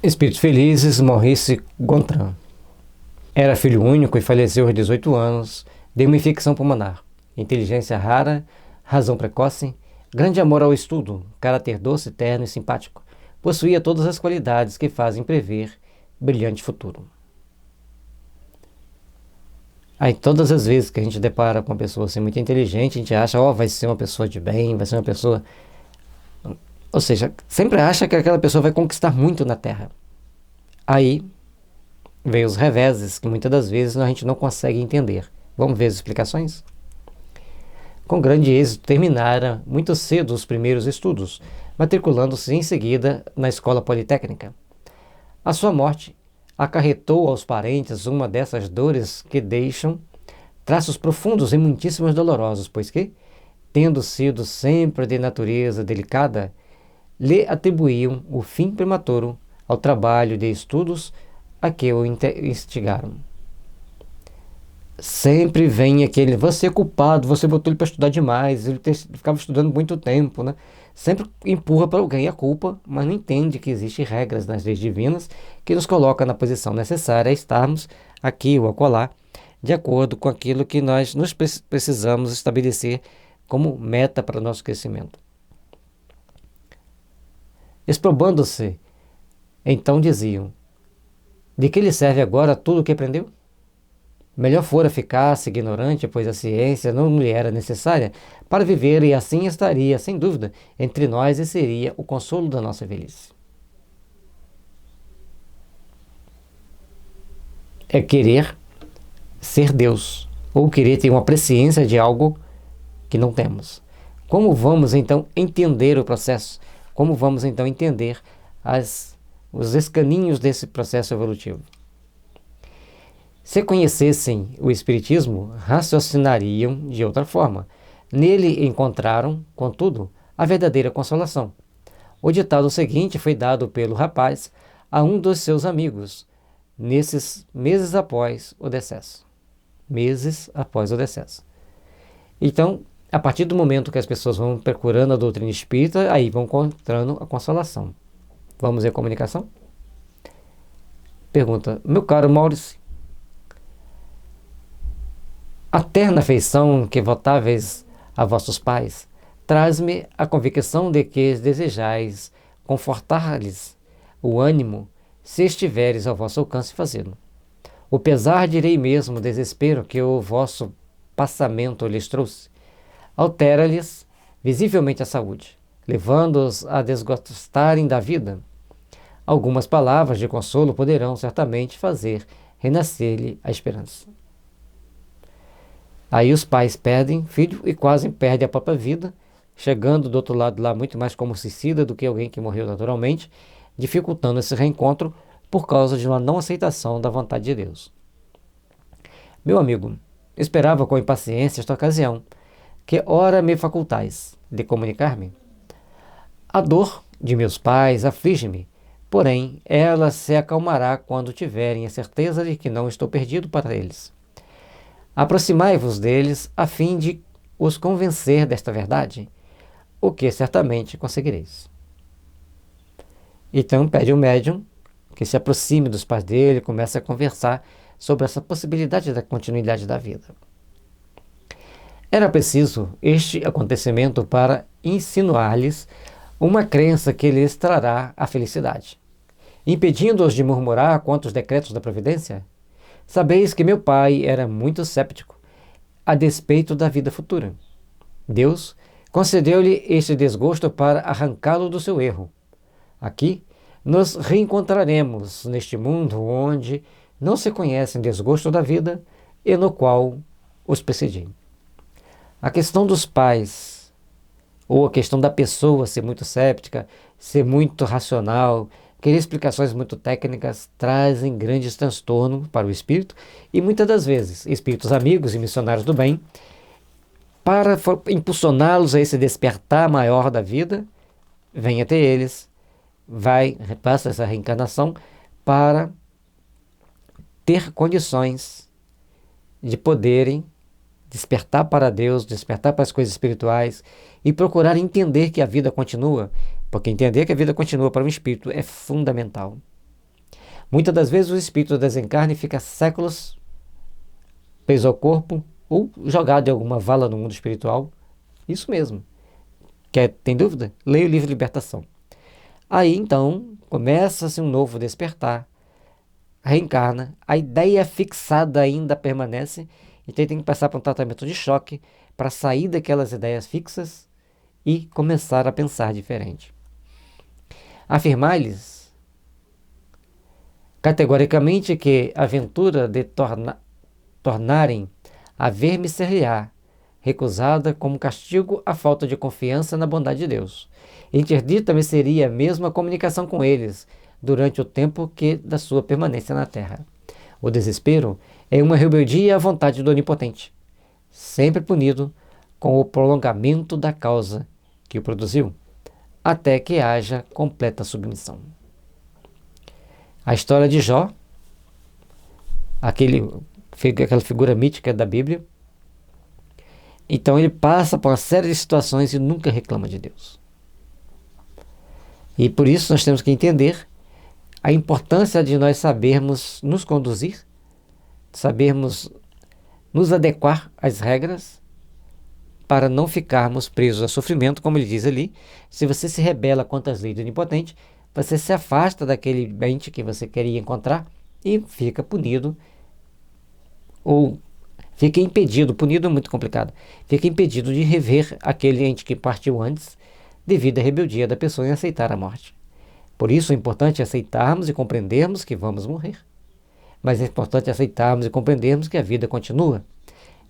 Espíritos felizes, Maurice Gontran. Era filho único e faleceu aos 18 anos de uma infecção pulmonar. Inteligência rara, razão precoce, grande amor ao estudo, caráter doce, terno e simpático. Possuía todas as qualidades que fazem prever brilhante futuro. Aí todas as vezes que a gente depara com uma pessoa assim, muito inteligente, a gente acha, vai ser uma pessoa de bem, vai ser uma pessoa... Ou seja, sempre acha que aquela pessoa vai conquistar muito na Terra. Aí vem os reveses que muitas das vezes a gente não consegue entender. Vamos ver as explicações? Com grande êxito, terminara muito cedo os primeiros estudos, matriculando-se em seguida na Escola Politécnica. A sua morte acarretou aos parentes uma dessas dores que deixam traços profundos e muitíssimos dolorosos, pois que, tendo sido sempre de natureza delicada, lhe atribuíam o fim prematuro ao trabalho de estudos a que o instigaram. Sempre vem aquele, você é culpado, você botou ele para estudar demais, ele ficava estudando muito tempo, né? Sempre empurra para alguém a culpa, mas não entende que existem regras nas leis divinas que nos colocam na posição necessária a estarmos aqui ou acolá, de acordo com aquilo que nós nos precisamos estabelecer como meta para o nosso crescimento. Exprobando-se, então diziam, de que lhe serve agora tudo o que aprendeu? Melhor fora ficar-se ignorante, pois a ciência não lhe era necessária para viver e assim estaria, sem dúvida, entre nós e seria o consolo da nossa velhice. É querer ser Deus, ou querer ter uma presciência de algo que não temos. Como vamos então entender o processo? Como vamos então entender os escaninhos desse processo evolutivo? Se conhecessem o Espiritismo, raciocinariam de outra forma. Nele encontraram, contudo, a verdadeira consolação. O ditado seguinte foi dado pelo rapaz a um dos seus amigos, nesses meses após o decesso. Então, a partir do momento que as pessoas vão procurando a doutrina espírita, aí vão encontrando a consolação. Vamos ver a comunicação? Pergunta, meu caro Maurício, a terna afeição que votáveis a vossos pais, traz-me a convicção de que desejais confortar-lhes o ânimo, se estiveres ao vosso alcance fazê-lo. O pesar, direi mesmo, o desespero que o vosso passamento lhes trouxe, altera-lhes visivelmente a saúde, levando-os a desgostarem da vida. Algumas palavras de consolo poderão certamente fazer renascer-lhe a esperança. Aí os pais perdem filho e quase perdem a própria vida, chegando do outro lado lá muito mais como suicida do que alguém que morreu naturalmente, dificultando esse reencontro por causa de uma não aceitação da vontade de Deus. Meu amigo, esperava com impaciência esta ocasião, que ora me facultais de comunicar-me. A dor de meus pais aflige-me, porém ela se acalmará quando tiverem a certeza de que não estou perdido para eles. Aproximai-vos deles a fim de os convencer desta verdade, o que certamente conseguireis. Então pede ao médium que se aproxime dos pais dele, comece a conversar sobre essa possibilidade da continuidade da vida. Era preciso este acontecimento para insinuar-lhes uma crença que lhes trará a felicidade, impedindo-os de murmurar contra os decretos da providência. Sabeis que meu pai era muito céptico a despeito da vida futura. Deus concedeu-lhe este desgosto para arrancá-lo do seu erro. Aqui nos reencontraremos neste mundo onde não se conhece o desgosto da vida e no qual os precedi. A questão dos pais, ou a questão da pessoa ser muito céptica, ser muito racional, querer explicações muito técnicas, trazem grandes transtornos para o espírito e muitas das vezes espíritos amigos e missionários do bem, para impulsioná-los a esse despertar maior da vida, vem até eles, passa essa reencarnação para ter condições de poderem despertar para Deus, despertar para as coisas espirituais e procurar entender que a vida continua, porque entender que a vida continua para um espírito é fundamental. Muitas das vezes o espírito desencarna e fica séculos preso ao corpo ou jogado em alguma vala no mundo espiritual. Isso mesmo. Tem dúvida? Leia o livro Libertação. Aí então começa-se um novo despertar, reencarna, a ideia fixada ainda permanece, então ele tem que passar por um tratamento de choque para sair daquelas ideias fixas e começar a pensar diferente. Afirmar-lhes categoricamente que a aventura de tornarem a ver-me-ser-lhe-á recusada como castigo à falta de confiança na bondade de Deus. Interdita-me seria mesmo a comunicação com eles durante o tempo que da sua permanência na terra. O desespero é uma rebeldia à vontade do Onipotente, sempre punido com o prolongamento da causa que o produziu, até que haja completa submissão. A história de Jó, aquela figura mítica da Bíblia, então ele passa por uma série de situações e nunca reclama de Deus. E por isso nós temos que entender a importância de nós sabermos nos conduzir, sabermos nos adequar às regras para não ficarmos presos a sofrimento, como ele diz ali. Se você se rebela contra as leis do Onipotente, você se afasta daquele ente que você queria encontrar e fica punido ou fica impedido, punido é muito complicado, fica impedido de rever aquele ente que partiu antes devido à rebeldia da pessoa em aceitar a morte. Por isso é importante aceitarmos e compreendermos que vamos morrer. Mas é importante aceitarmos e compreendermos que a vida continua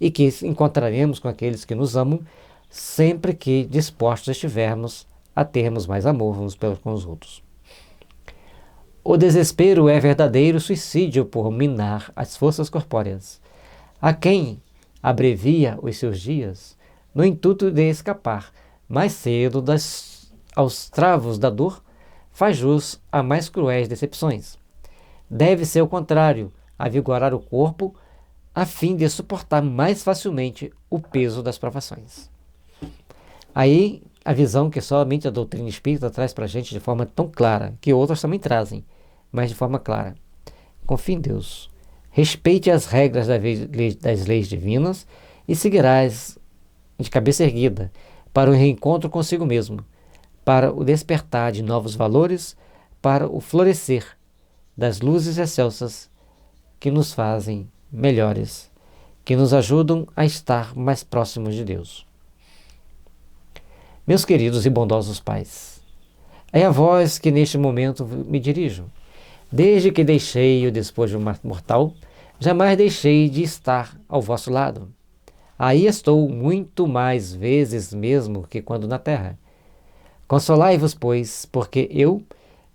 e que encontraremos com aqueles que nos amam sempre que dispostos estivermos a termos mais amor uns com os outros. O desespero é verdadeiro suicídio por minar as forças corpóreas. A quem abrevia os seus dias no intuito de escapar mais cedo aos travos da dor, faz jus a mais cruéis decepções. Deve ser o contrário, avigorar o corpo a fim de suportar mais facilmente o peso das provações. Aí a visão que somente a doutrina espírita traz para a gente de forma tão clara, que outras também trazem, mas de forma clara. Confie em Deus. Respeite as regras das leis divinas e seguirás de cabeça erguida para o reencontro consigo mesmo, para o despertar de novos valores, para o florescer das luzes excelsas que nos fazem melhores, que nos ajudam a estar mais próximos de Deus. Meus queridos e bondosos pais, é a vós que neste momento me dirijo. Desde que deixei o despojo mortal, jamais deixei de estar ao vosso lado. Aí estou muito mais vezes mesmo que quando na terra. Consolai-vos, pois, porque eu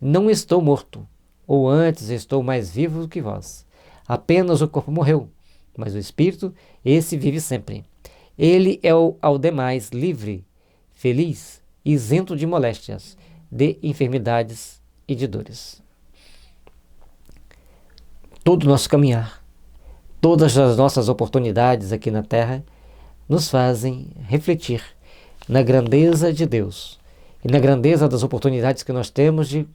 não estou morto, ou antes estou mais vivo do que vós. Apenas o corpo morreu, mas o espírito, esse vive sempre. Ele é ao demais livre, feliz, isento de moléstias, de enfermidades e de dores. Todo o nosso caminhar, todas as nossas oportunidades aqui na Terra nos fazem refletir na grandeza de Deus e na grandeza das oportunidades que nós temos de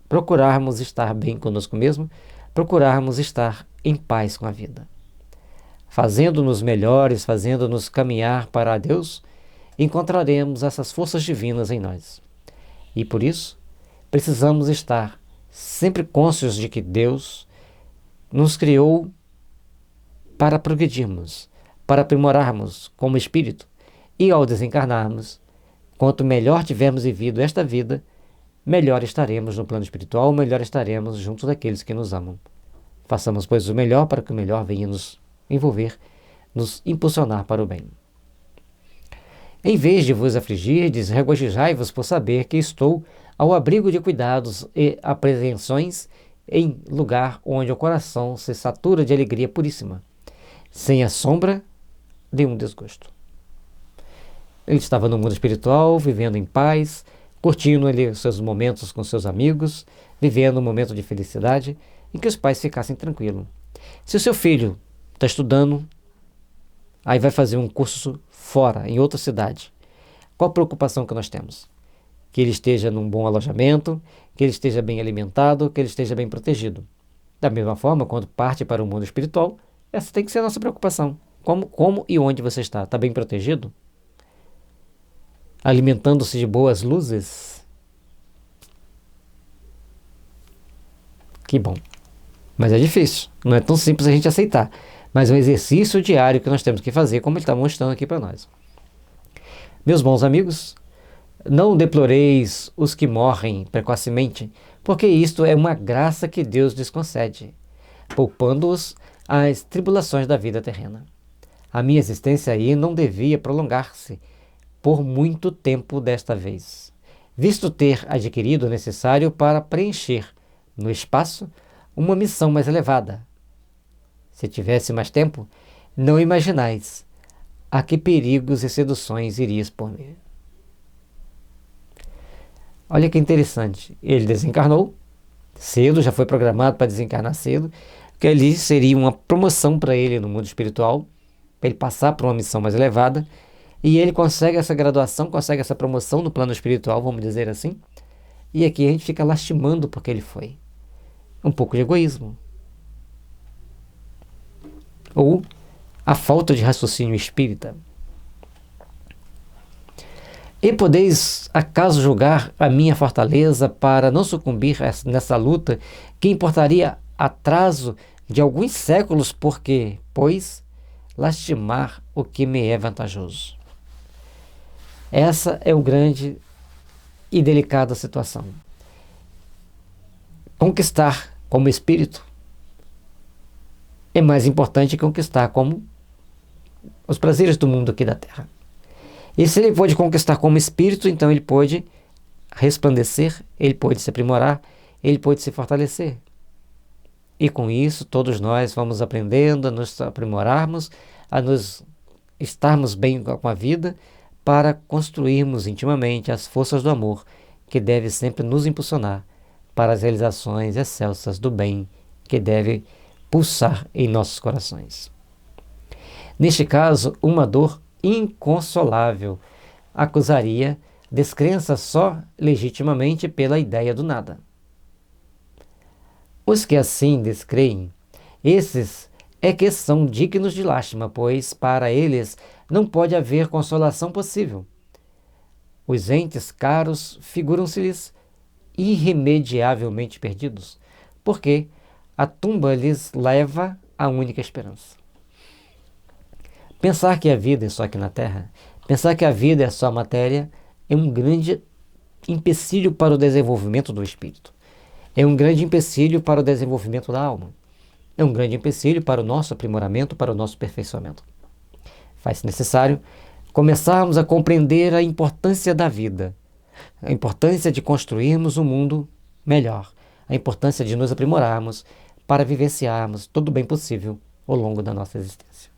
procurarmos estar bem conosco mesmo, procurarmos estar em paz com a vida. Fazendo-nos melhores, fazendo-nos caminhar para Deus, encontraremos essas forças divinas em nós. E por isso, precisamos estar sempre conscientes de que Deus nos criou para progredirmos, para aprimorarmos como espírito. E ao desencarnarmos, quanto melhor tivermos vivido esta vida, melhor estaremos no plano espiritual, melhor estaremos junto daqueles que nos amam. Façamos, pois, o melhor para que o melhor venha nos envolver, nos impulsionar para o bem. Em vez de vos afligirdes, regozijai-vos por saber que estou ao abrigo de cuidados e apreensões em lugar onde o coração se satura de alegria puríssima, sem a sombra de um desgosto. Ele estava no mundo espiritual, vivendo em paz, curtindo ali os seus momentos com seus amigos, vivendo um momento de felicidade em que os pais ficassem tranquilos. Se o seu filho está estudando, aí vai fazer um curso fora, em outra cidade, qual a preocupação que nós temos? Que ele esteja num bom alojamento, que ele esteja bem alimentado, que ele esteja bem protegido. Da mesma forma, quando parte para o mundo espiritual, essa tem que ser a nossa preocupação. Como e onde você está? Está bem protegido? Alimentando-se de boas luzes? Que bom. Mas é difícil. Não é tão simples a gente aceitar. Mas é um exercício diário que nós temos que fazer, como ele está mostrando aqui para nós. Meus bons amigos, não deploreis os que morrem precocemente, porque isto é uma graça que Deus lhes concede, poupando-os às tribulações da vida terrena. A minha existência aí não devia prolongar-se por muito tempo desta vez, visto ter adquirido o necessário para preencher no espaço uma missão mais elevada. Se tivesse mais tempo, não imaginais a que perigos e seduções iria expor-me. Olha que interessante, ele desencarnou cedo, já foi programado para desencarnar cedo, que ali seria uma promoção para ele no mundo espiritual, para ele passar por uma missão mais elevada, e ele consegue essa graduação, consegue essa promoção no plano espiritual, vamos dizer assim, e aqui a gente fica lastimando porque ele foi. Um pouco de egoísmo. Ou a falta de raciocínio espírita. E podeis acaso julgar a minha fortaleza para não sucumbir nessa luta, que importaria atraso de alguns séculos, porque, pois, lastimar o que me é vantajoso. Essa é uma grande e delicada situação. Conquistar como espírito é mais importante que conquistar como os prazeres do mundo aqui da Terra. E se ele pôde conquistar como espírito, então ele pôde resplandecer, ele pôde se aprimorar, ele pôde se fortalecer. E com isso, todos nós vamos aprendendo a nos aprimorarmos, a nos estarmos bem com a vida, para construirmos intimamente as forças do amor, que deve sempre nos impulsionar para as realizações excelsas do bem, que deve pulsar em nossos corações. Neste caso, uma dor inconsolável acusaria descrença só legitimamente pela ideia do nada. Os que assim descreem, esses é que são dignos de lástima, pois para eles não pode haver consolação possível. Os entes caros figuram-se-lhes irremediavelmente perdidos, porque a tumba lhes leva a única esperança. Pensar que a vida é só aqui na Terra, pensar que a vida é só matéria, é um grande empecilho para o desenvolvimento do espírito. É um grande empecilho para o desenvolvimento da alma. É um grande empecilho para o nosso aprimoramento, para o nosso aperfeiçoamento. Faz-se necessário começarmos a compreender a importância da vida, a importância de construirmos um mundo melhor, a importância de nos aprimorarmos para vivenciarmos todo o bem possível ao longo da nossa existência.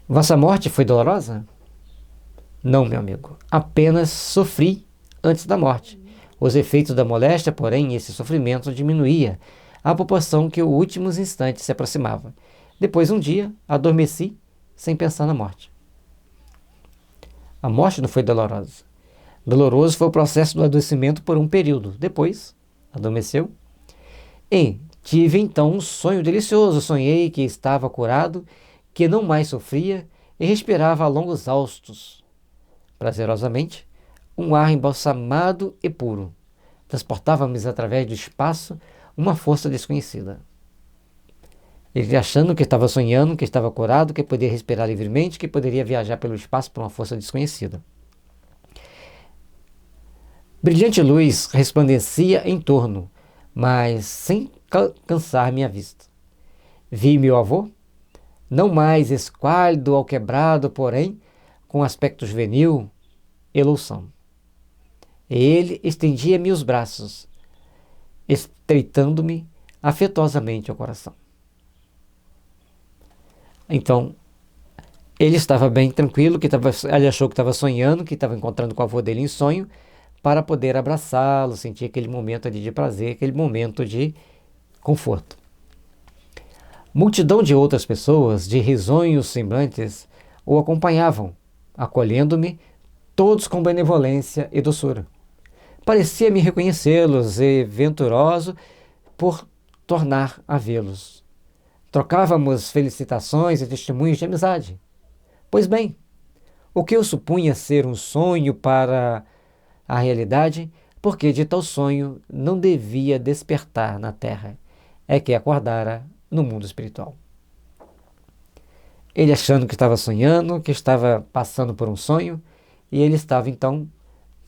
Vossa morte foi dolorosa? Não, meu amigo. Apenas sofri antes da morte. Os efeitos da moléstia, porém, esse sofrimento diminuía à proporção que os últimos instantes se aproximavam. Depois, um dia, adormeci sem pensar na morte. A morte não foi dolorosa. Doloroso foi o processo do adoecimento por um período. Depois, adormeceu. E tive então um sonho delicioso. Sonhei que estava curado, que não mais sofria e respirava a longos haustos. Prazerosamente, um ar embalsamado e puro. Transportava-me através do espaço uma força desconhecida. Ele achando que estava sonhando, que estava curado, que poderia respirar livremente, que poderia viajar pelo espaço por uma força desconhecida. Brilhante luz resplandecia em torno, mas sem cansar minha vista. Vi meu avô, não mais esquálido ou quebrado, porém, com aspecto juvenil e loução. Ele estendia-me os braços, estreitando-me afetuosamente ao coração. Então, ele estava bem tranquilo, ele achou que estava sonhando, que estava encontrando com o avô dele em sonho, para poder abraçá-lo, sentir aquele momento ali de prazer, aquele momento de conforto. Multidão de outras pessoas, de risonhos semblantes, o acompanhavam, acolhendo-me, todos com benevolência e doçura. Parecia-me reconhecê-los e venturoso por tornar a vê-los. Trocávamos felicitações e testemunhos de amizade. Pois bem, o que eu supunha ser um sonho para a realidade, porque de tal sonho não devia despertar na terra, é que acordara no mundo espiritual. Ele achando que estava sonhando, que estava passando por um sonho, e ele estava então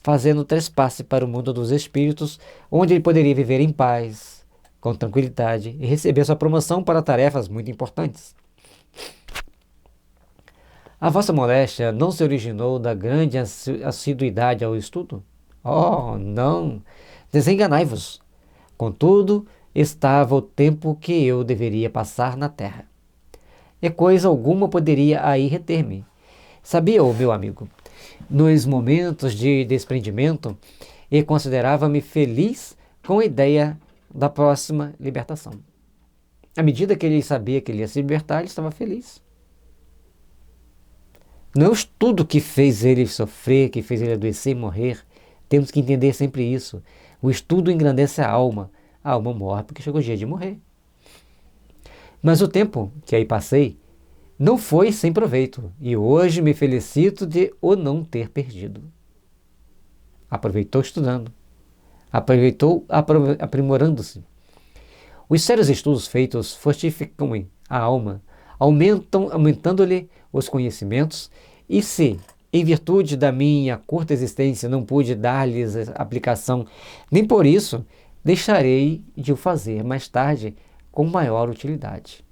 fazendo trespasse para o mundo dos espíritos, onde ele poderia viver em paz, com tranquilidade e receber sua promoção para tarefas muito importantes. A vossa moléstia não se originou da grande assiduidade ao estudo? Oh, não! Desenganai-vos. Contudo, estava o tempo que eu deveria passar na terra. E coisa alguma poderia aí reter-me. Sabia-o, meu amigo, nos momentos de desprendimento, e considerava-me feliz com a ideia da próxima libertação. À medida que ele sabia que ele ia se libertar, ele estava feliz. Não é o estudo que fez ele sofrer, que fez ele adoecer e morrer. Temos que entender sempre isso. O estudo engrandece a alma. A alma morre porque chegou o dia de morrer. Mas o tempo que aí passei não foi sem proveito. E hoje me felicito de o não ter perdido. Aproveitou estudando. Aproveitou aprimorando-se. Os sérios estudos feitos fortificam a alma, aumentando-lhe os conhecimentos, e se, em virtude da minha curta existência, não pude dar-lhes aplicação, nem por isso deixarei de o fazer mais tarde com maior utilidade.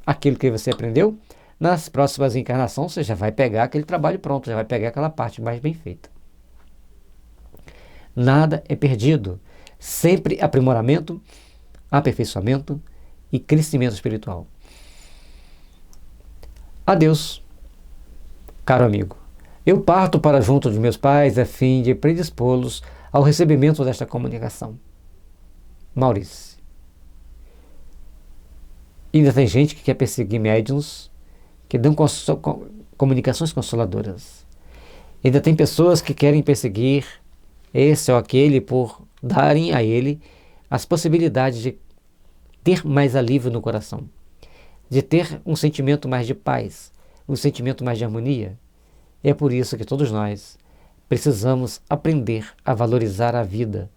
Aquilo que você aprendeu, nas próximas encarnações você já vai pegar aquele trabalho pronto, já vai pegar aquela parte mais bem feita. Nada é perdido, sempre aprimoramento, aperfeiçoamento e crescimento espiritual. Adeus, caro amigo. Eu parto para junto de meus pais a fim de predispô-los ao recebimento desta comunicação. Maurício. Ainda tem gente que quer perseguir médiuns que dão comunicações consoladoras. Ainda tem pessoas que querem perseguir esse ou aquele por darem a ele as possibilidades de ter mais alívio no coração, de ter um sentimento mais de paz, um sentimento mais de harmonia. E é por isso que todos nós precisamos aprender a valorizar a vida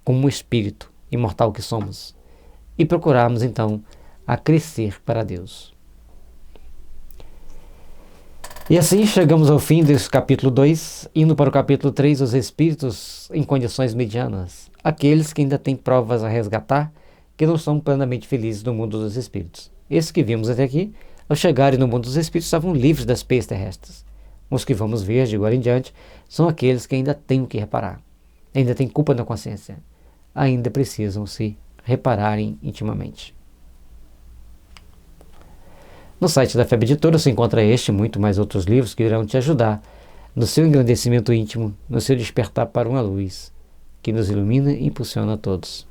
como um espírito imortal que somos e procurarmos então a crescer para Deus. E assim chegamos ao fim desse capítulo 2, indo para o capítulo 3, os espíritos em condições medianas, aqueles que ainda têm provas a resgatar, que não são plenamente felizes no mundo dos espíritos. Esses que vimos até aqui, ao chegarem no mundo dos espíritos, estavam livres das peias terrestres. Os que vamos ver de agora em diante são aqueles que ainda têm o que reparar, ainda têm culpa na consciência, ainda precisam se repararem intimamente. No site da FEB Editora se encontra este e muito mais outros livros que irão te ajudar no seu engrandecimento íntimo, no seu despertar para uma luz que nos ilumina e impulsiona a todos.